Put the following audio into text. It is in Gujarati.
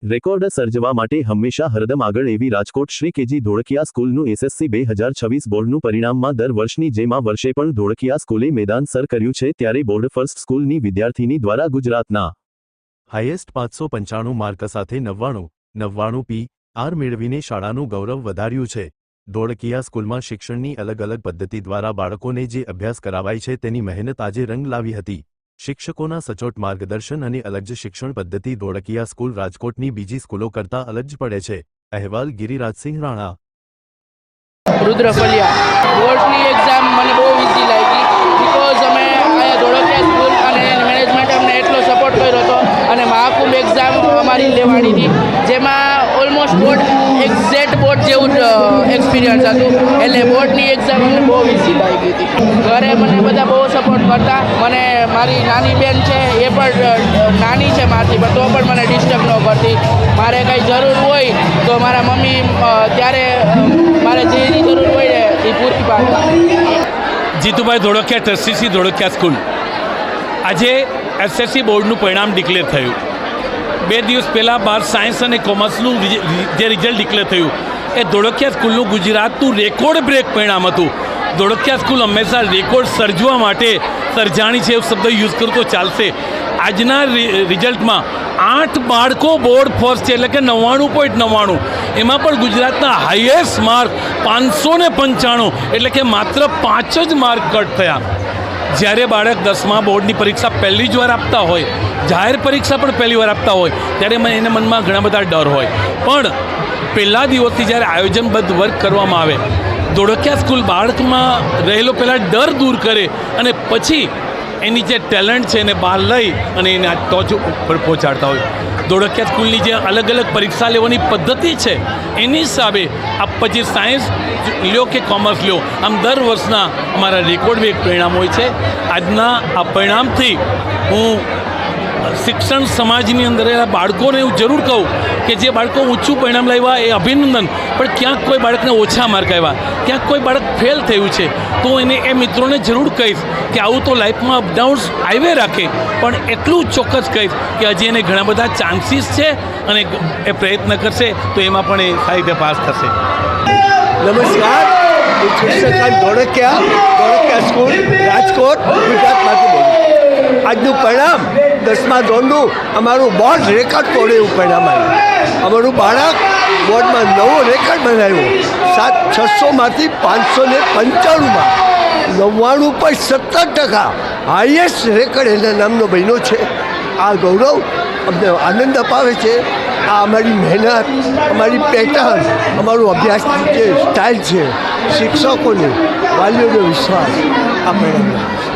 રેકોર્ડ સર્જવા માટે હંમેશા હરદમ આગળ એવી રાજકોટ શ્રી કેજી ધોળકિયા સ્કૂલનું એસએસસી 2026 બોર્ડનું પરિણામમાં દર વર્ષની જેમ આ વર્ષે પણ ધોળકિયા સ્કૂલે મેદાન સર કર્યું છે। ત્યારે બોર્ડ ફર્સ્ટ સ્કૂલની વિદ્યાર્થીની દ્વારા ગુજરાતના હાઈએસ્ટ 595 માર્ક સાથે 99 PR મેળવીને શાળાનું ગૌરવ વધાર્યું છે। ધોળકિયા સ્કૂલમાં શિક્ષણની અલગ અલગ પદ્ધતિ દ્વારા બાળકોને જે અભ્યાસ કરાવાય છે તેની મહેનત આજે રંગ લાવી હતી। શિક્ષકોના સચોટ માર્ગદર્શન અને અલગ જ શિક્ષણ પદ્ધતિ ધોળકિયા સ્કૂલ રાજકોટની બીજી સ્કૂલો કરતાં અલગ જ પડે છે। અહેવાલ ગિરિરાજસિંહ રાણા। रुद्रफलिया बोर्डनी एग्जाम મને બહુ ઈઝી લાગી બીકોઝ અમે અહીંયા ધોળકિયા સ્કૂલ અને મેનેજમેન્ટ અમને એટલો સપોર્ટ કર્યો હતો અને મહાકુંભ એક્ઝામ અમારી લેવાની હતી જેમાં ઓલમોસ્ટ બોર્ડ એક્ઝેક્ટ બોર્ડ જેવું એક્સપિરિયન્સ હતું એટલે બોર્ડની એક્ઝામ અમને બહુ ઈઝી લાગી હતી। ઘરે મને બધા બહુ સપોર્ટ કરતા। મને મારી નાની બેન છે એ પણ નાની છે મારાથી પણ તો પણ મને ડિસ્ટર્બ ન કરતી। મારે કંઈ જરૂર હોય તો મારા મમ્મી ત્યારે મારે જેની જરૂર હોય ને એ પૂરી પાડતા। જીતુભાઈ ધોળકિયા ટ્રસ્ટીસી ધોળકિયા સ્કૂલ આજે એસએસસી બોર્ડનું પરિણામ ડિક્લેર થયું। 2 દિવસ પહેલાં બાર સાયન્સ અને કોમર્સનું જે રિઝલ્ટ ડિક્લેર થયું એ ધોળકિયા સ્કૂલનું ગુજરાતનું રેકોર્ડ બ્રેક પરિણામ હતું। ધોળકિયા સ્કૂલ હંમેશા રેકોર્ડ સર્જવા માટે સર્જાણી છે એવો શબ્દ યુઝ કરું તો ચાલશે। આજના રિઝલ્ટમાં 8 બાળકો બોર્ડ ફર્સ્ટ છે એટલે કે 99.99 એમાં પણ ગુજરાતના હાઈએસ્ટ માર્ક 595 એટલે કે માત્ર 5 જ માર્ક કટ થયા। જ્યારે બાળક 10મા બોર્ડની પરીક્ષા પહેલી જ વાર આપતા હોય, જાહેર પરીક્ષા પણ પહેલી વાર આપતા હોય ત્યારે એને મનમાં ઘણા બધા ડર હોય, પણ પહેલા દિવસથી જ્યારે આયોજનબદ્ધ વર્ક કરવામાં આવે, ધોળકિયા સ્કૂલ બાળકમાં રહેલો પહેલાં ડર દૂર કરે અને પછી એની જે ટેલેન્ટ છે એને બહાર લઈ અને એને આ ટોચ ઉપર પહોંચાડતા હોય। ધોળકિયા સ્કૂલની જે અલગ અલગ પરીક્ષા લેવાની પદ્ધતિ છે એની હિસાબે આપ પછી સાયન્સ લ્યો કે કોમર્સ લ્યો, આમ દર વર્ષના અમારા રેકોર્ડ બ્રેક પરિણામ હોય છે। આજના આ પરિણામથી હું શિક્ષણ સમાજની અંદર રહેલા બાળકોને હું જરૂર કહું કે જે બાળકો ઊંચું પરિણામ લાવ્યા એ અભિનંદન, પણ ક્યાંક કોઈ બાળકને ઓછા માર્ક આવ્યા, ક્યાંક કોઈ બાળક ફેલ થયું છે તો એને એ મિત્રોને જરૂર કહીશ કે આવું તો લાઈફમાં અપડાઉન્સ આવે રાખે, પણ એટલું ચોક્કસ કહીશ કે હજી એને ઘણા બધા ચાન્સીસ છે અને એ પ્રયત્ન કરશે તો એમાં પણ એ સારી રીતે પાસ થશે। નમસ્કાર, હું કૃષ્ણકાંત ધોળકિયા સ્કૂલ રાજકોટ ગુજરાતમાંથી બોલું। આજનું પરિણામ 10મા ધોરણનું અમારું બોર્ડ રેકોર્ડ તોડે એવું પરિણામ આવ્યું। અમારું બાળક બોર્ડમાં નવો રેકોર્ડ બનાવ્યો। 600માંથી 595માં 99.17% હાઈએસ્ટ રેકોર્ડ એના નામનો બન્યો છે। આ ગૌરવ અમને આનંદ અપાવે છે। આ અમારી મહેનત, અમારી પેટર્ન, અમારું અભ્યાસની જે સ્ટાઇલ છે, શિક્ષકોને વાલીઓનો વિશ્વાસ આ પરિણામ છે।